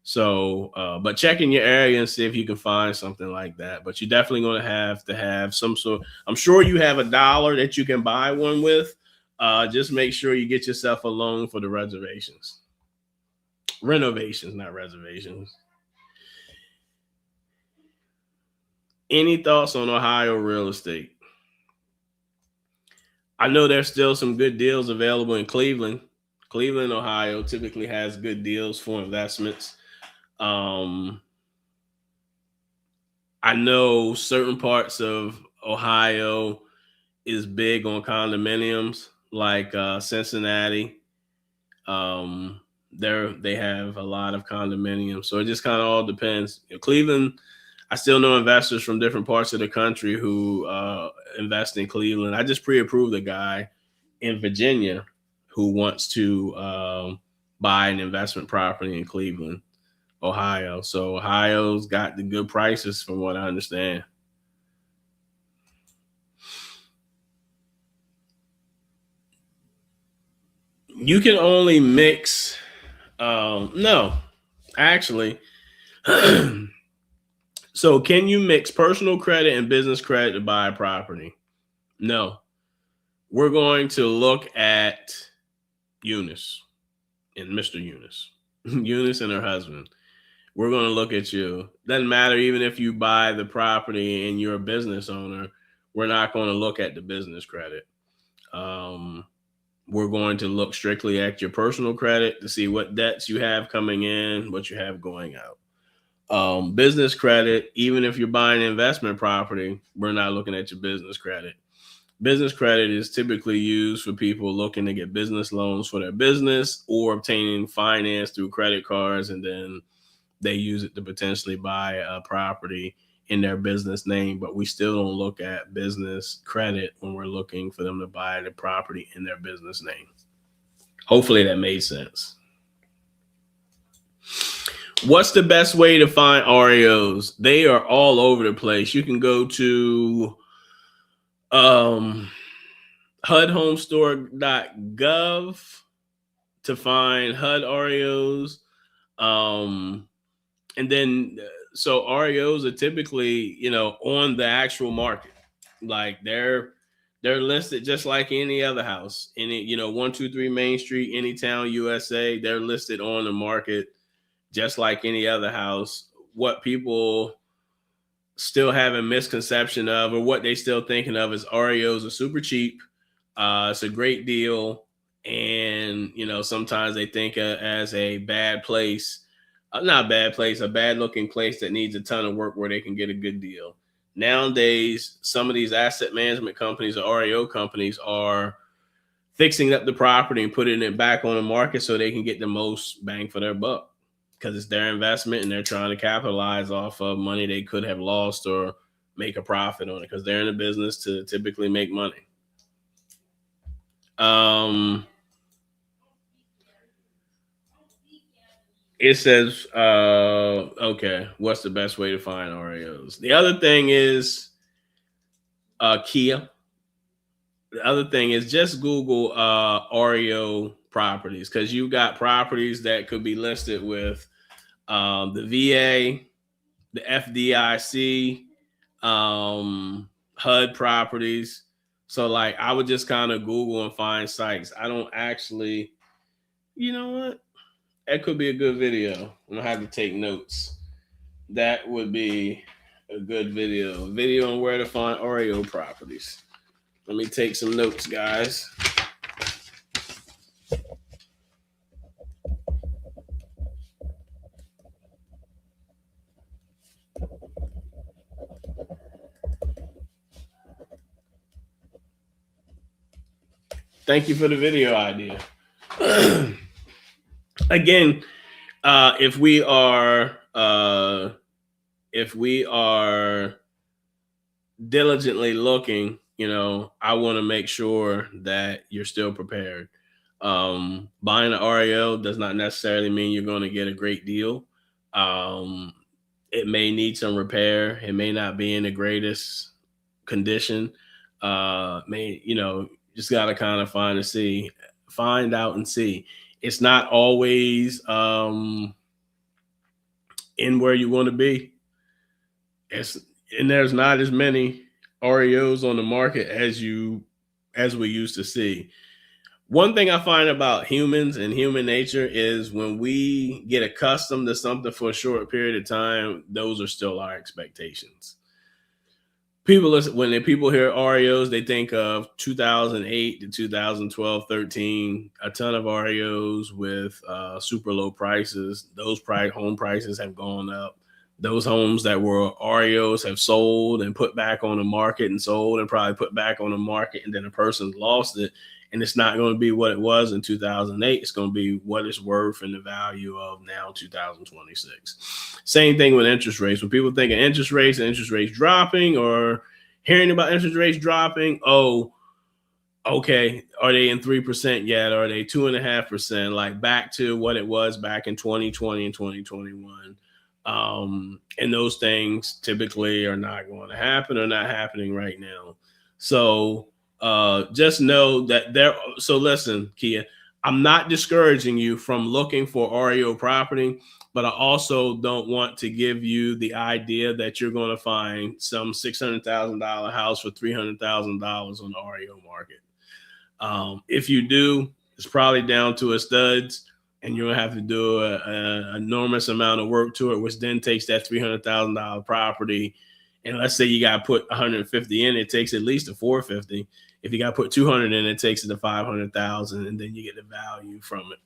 So, but check in your area and see if you can find something like that. But you're definitely going to have some sort. I'm sure you have $1 that you can buy one with. Just make sure you get yourself a loan for the renovations, not reservations. Any thoughts on Ohio real estate? I know there's still some good deals available in Cleveland. Cleveland, Ohio typically has good deals for investments. Um, I know certain parts of Ohio is big on condominiums, like Cincinnati. They have a lot of condominiums, so it just kind of all depends. Cleveland, I still know investors from different parts of the country who invest in Cleveland. I just pre-approved a guy in Virginia who wants to buy an investment property in Cleveland, Ohio. So Ohio's got the good prices from what I understand. You can only mix. No, actually. So can you mix personal credit and business credit to buy a property? No. We're going to look at Eunice and Mr. Eunice. Eunice and her husband. We're going to look at you. Doesn't matter even if you buy the property and you're a business owner. We're not going to look at the business credit. We're going to look strictly at your personal credit to see what debts you have coming in, what you have going out. Business credit, even if you're buying an investment property, we're not looking at your business credit. Business credit is typically used for people looking to get business loans for their business or obtaining finance through credit cards, and then they use it to potentially buy a property in their business name. But we still don't look at business credit when we're looking for them to buy the property in their business name. Hopefully that made sense. What's the best way to find REOs? They are all over the place. You can go to HUDhomestore.gov to find HUD REOs. And then, so REOs are typically, on the actual market. Like they're listed just like any other house. Any, 123 Main Street, Anytown, USA, they're listed on the market just like any other house. What people still have a misconception of, or what they still thinking of, is REOs are super cheap. It's a great deal. And, sometimes they think as a bad place, not a bad place, a bad looking place that needs a ton of work where they can get a good deal. Nowadays, some of these asset management companies or REO companies are fixing up the property and putting it back on the market so they can get the most bang for their buck, because it's their investment and they're trying to capitalize off of money they could have lost or make a profit on it, because they're in a business to typically make money. It says, okay, what's the best way to find REOs? The other thing is Kia. The other thing is just Google REO properties, because you got properties that could be listed with the VA, the FDIC, HUD properties. So like I would just kind of Google and find sites. I don't actually, you know what? That could be a good video. I'm gonna have to take notes. That would be a good video. Video on where to find REO properties. Let me take some notes, guys. Thank you for the video idea. Again, if we are diligently looking, I want to make sure that you're still prepared. Buying an REO does not necessarily mean you're going to get a great deal. It may need some repair. It may not be in the greatest condition. Just got to kind of find out and see. It's not always in where you want to be. And there's not as many REOs on the market as we used to see. One thing I find about humans and human nature is when we get accustomed to something for a short period of time, those are still our expectations. When people hear REOs, they think of 2008 to 2012, 13, a ton of REOs with super low prices. Those home prices have gone up. Those homes that were REOs have sold and put back on the market and sold and probably put back on the market, and then a person's lost it. And it's not going to be what it was in 2008. It's going to be what it's worth and the value of now 2026. Same thing with interest rates. When people think of interest rates and interest rates dropping or hearing about interest rates dropping, oh, okay, are they in 3% yet? Or are they 2.5%? Like back to what it was back in 2020 and 2021. And those things typically are not going to happen or not happening right now. So just know that so listen, Kia, I'm not discouraging you from looking for REO property, but I also don't want to give you the idea that you're going to find some $600,000 house for $300,000 on the REO market. If you do, it's probably down to a studs, and you're gonna have to do an enormous amount of work to it, which then takes that $300,000 property. And let's say you got to put 150 in, it takes at least a 450. If you got to put 200 in, it takes it to 500,000, and then you get the value from it.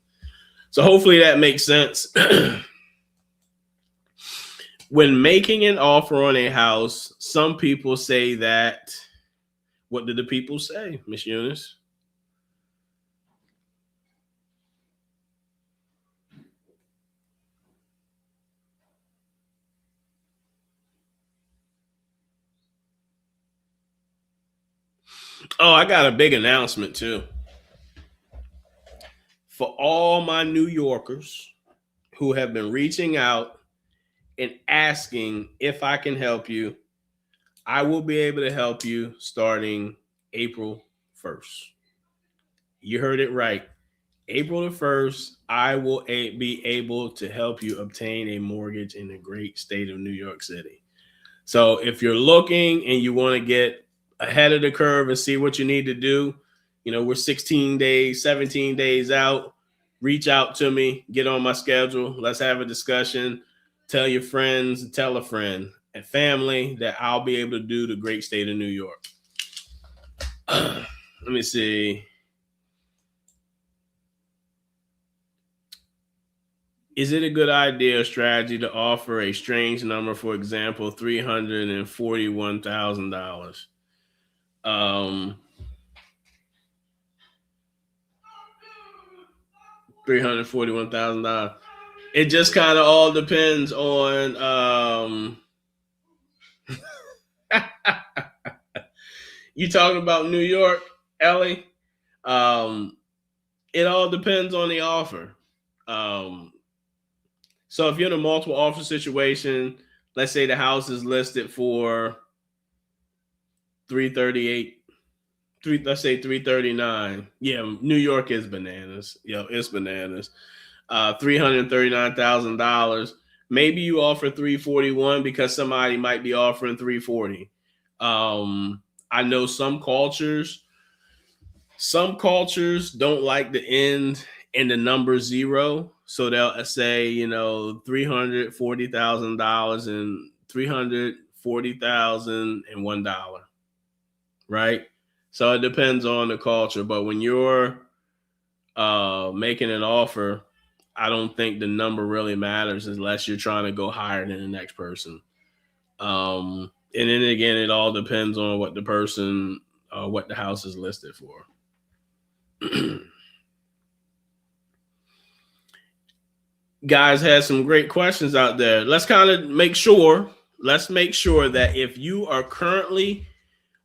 So hopefully that makes sense. When making an offer on a house, some people say that. What did the people say, Miss Eunice? Oh, I got a big announcement too. For all my New Yorkers who have been reaching out and asking if I can help you, I will be able to help you starting April 1st. You heard it right. April the 1st, I will be able to help you obtain a mortgage in the great state of New York City. So if you're looking and you want to get ahead of the curve and see what you need to do, we're 16 days, 17 days out. Reach out to me, get on my schedule. Let's have a discussion. Tell your friends, tell a friend and family that I'll be able to do the great state of New York. Let me see. Is it a good idea or strategy to offer a strange number, for example, $341,000? $341,000. It just kind of all depends on you talking about New York, Ellie? It all depends on the offer. So if you're in a multiple offer situation, let's say the house is listed for 338, let's say 339. Yeah, New York is bananas. It's bananas. $339,000. Maybe you offer 341 because somebody might be offering 340. I know some cultures don't like the end in the number zero. So they'll say, $340,000 and $340,001. Right? So it depends on the culture. But when you're making an offer, I don't think the number really matters unless you're trying to go higher than the next person. And then again, it all depends on what the person, what the house is listed for. Guys had some great questions out there. Let's kind of make sure. Let's make sure that if you are currently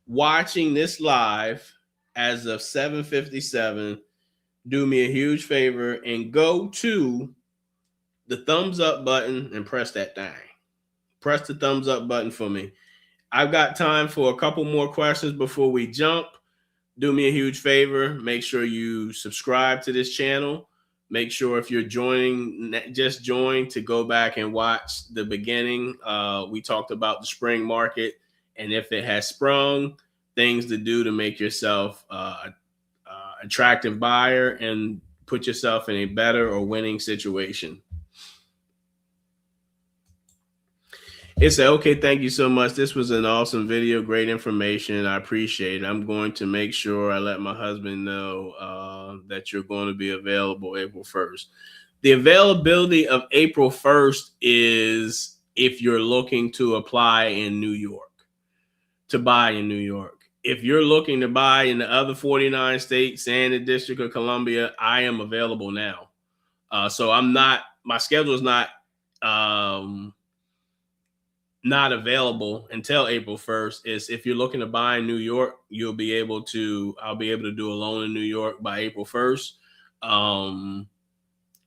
watching this live as of 7:57, do me a huge favor and go to the thumbs up button and press that thing. Press the thumbs up button for me. I've got time for a couple more questions before we jump. Do me a huge favor. Make sure you subscribe to this channel. Make sure if you're joining, just join, to go back and watch the beginning. We talked about the spring market and if it has sprung, things to do to make yourself attractive buyer and put yourself in a better or winning situation. It said, okay, thank you so much. This was an awesome video, great information. I appreciate it. I'm going to make sure I let my husband know that you're going to be available April 1st. The availability of April 1st is if you're looking to apply in New York, to buy in New York. If you're looking to buy in the other 49 states and the District of Columbia, I am available now. So I'm not, my schedule is not available until April 1st. Is if you're looking to buy in New York, I'll be able to do a loan in New York by April 1st.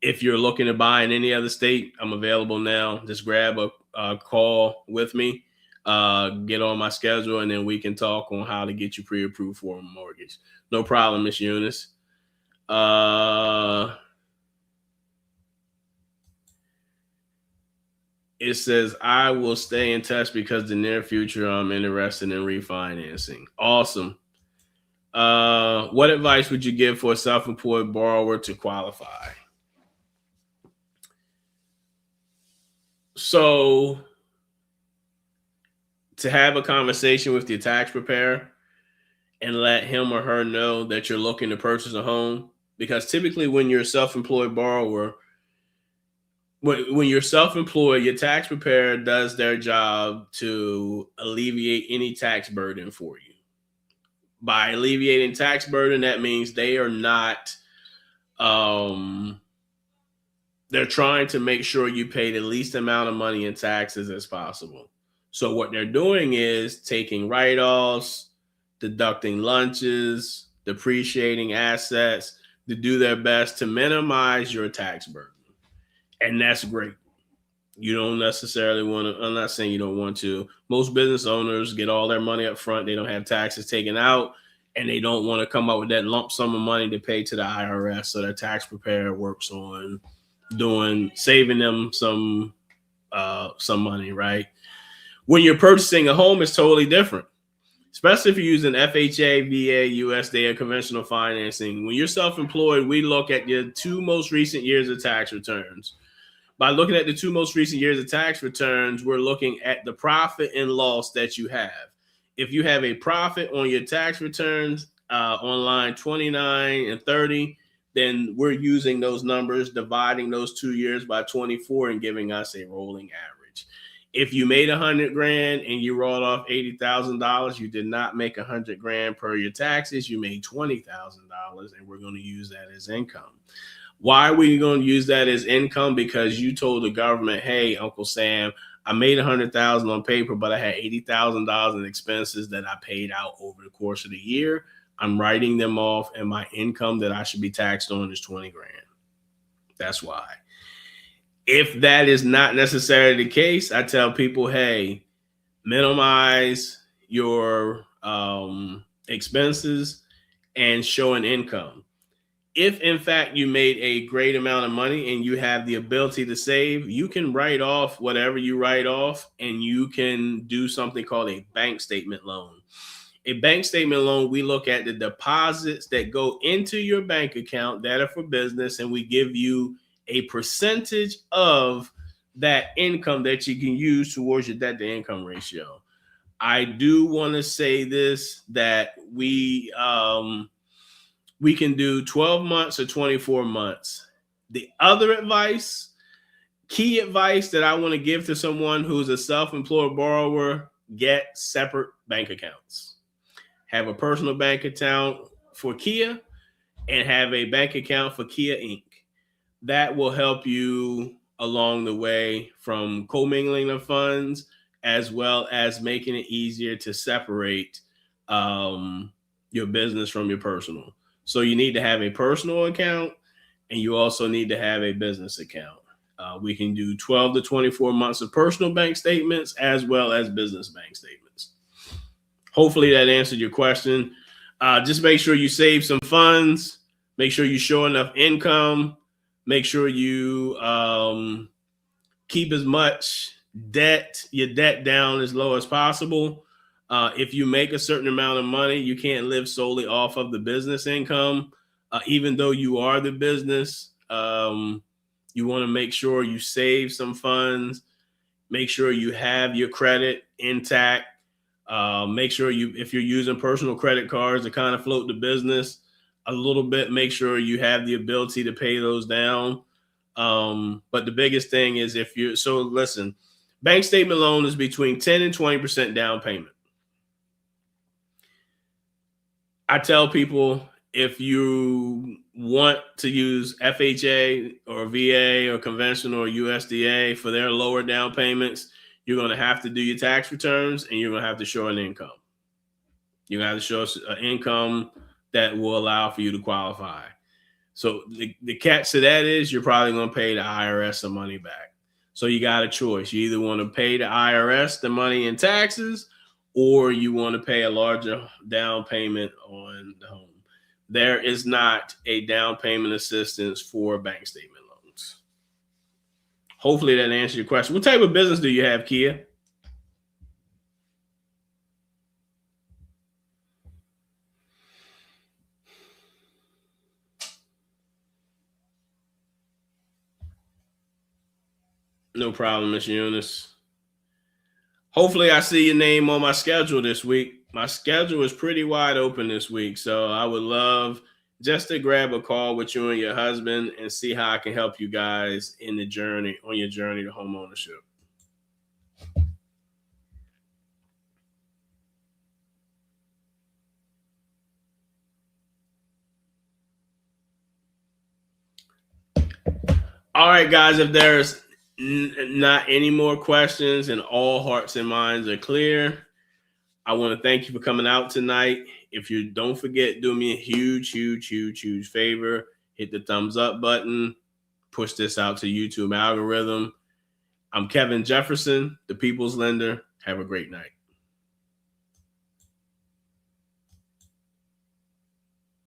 If you're looking to buy in any other state, I'm available now. Just grab a call with me, get on my schedule, and then we can talk on how to get you pre-approved for a mortgage. No problem, Miss Eunice. It says, I will stay in touch because the near future I'm interested in refinancing. Awesome. What advice would you give for a self-employed borrower to qualify? So, to have a conversation with your tax preparer and let him or her know that you're looking to purchase a home, because typically when you're a self-employed borrower, when you're self-employed, your tax preparer does their job to alleviate any tax burden for you. By alleviating tax burden, that means they are not, they're trying to make sure you pay the least amount of money in taxes as possible. So what they're doing is taking write-offs, deducting lunches, depreciating assets to do their best to minimize your tax burden. And that's great. You don't necessarily want to, I'm not saying you don't want to. Most business owners get all their money up front. They don't have taxes taken out, and they don't want to come up with that lump sum of money to pay to the IRS. So their tax preparer works on saving them some money, right? When you're purchasing a home, it's totally different, especially if you're using FHA, VA, USDA, or conventional financing. When you're self-employed, we look at your 2 most recent years of tax returns. By looking at the 2 most recent years of tax returns, we're looking at the profit and loss that you have. If you have a profit on your tax returns on line 29 and 30, then we're using those numbers, dividing those 2 years by 24 and giving us a rolling average. If you made $100,000 and you rolled off $80,000, you did not make $100,000 per your taxes. You made $20,000, and we're going to use that as income. Why are we going to use that as income? Because you told the government, hey, Uncle Sam, I made $100,000 on paper, but I had $80,000 in expenses that I paid out over the course of the year. I'm writing them off, and my income that I should be taxed on is $20,000. That's why. If that is not necessarily the case, I tell people, hey, minimize your expenses and show an income. If in fact you made a great amount of money and you have the ability to save, you can write off whatever you write off, and you can do something called a bank statement loan. A bank statement loan, we look at the deposits that go into your bank account that are for business, and we give you a percentage of that income that you can use towards your debt to income ratio. I do want to say this, that we can do 12 months or 24 months. The other advice, key advice that I want to give to someone who's a self-employed borrower, get separate bank accounts. Have a personal bank account for Kia and have a bank account for Kia Inc. That will help you along the way from commingling of funds, as well as making it easier to separate your business from your personal. So you need to have a personal account, and you also need to have a business account. We can do 12 to 24 months of personal bank statements as well as business bank statements. Hopefully that answered your question. Just make sure you save some funds. Make sure you show enough income. Make sure you keep as much your debt down as low as possible. If you make a certain amount of money, you can't live solely off of the business income. Even though you are the business, you want to make sure you save some funds. Make sure you have your credit intact. Make sure if you're using personal credit cards to kind of float the business a little bit, make sure you have the ability to pay those down. But the biggest thing is listen, bank statement loan is between 10 and 20% down payment. I tell people, if you want to use FHA or VA or conventional or USDA for their lower down payments, you're going to have to do your tax returns, and you're going to have to show an income. You're going to have to show an income that will allow for you to qualify. So the catch to that is you're probably going to pay the IRS some money back. So you got a choice. You either want to pay the IRS the money in taxes, or you want to pay a larger down payment on the home. There is not a down payment assistance for bank statement loans. Hopefully that answers your question. What type of business do you have, Kia? No problem, Miss Eunice. Hopefully I see your name on my schedule this week. My schedule is pretty wide open this week, so I would love just to grab a call with you and your husband and see how I can help you guys on your journey to homeownership. All right, guys, if there's not any more questions and all hearts and minds are clear, I want to thank you for coming out tonight. If you don't forget, do me a huge favor. Hit the thumbs up button. Push this out to YouTube algorithm. I'm Kevin Jefferson, the People's Lender. Have a great night.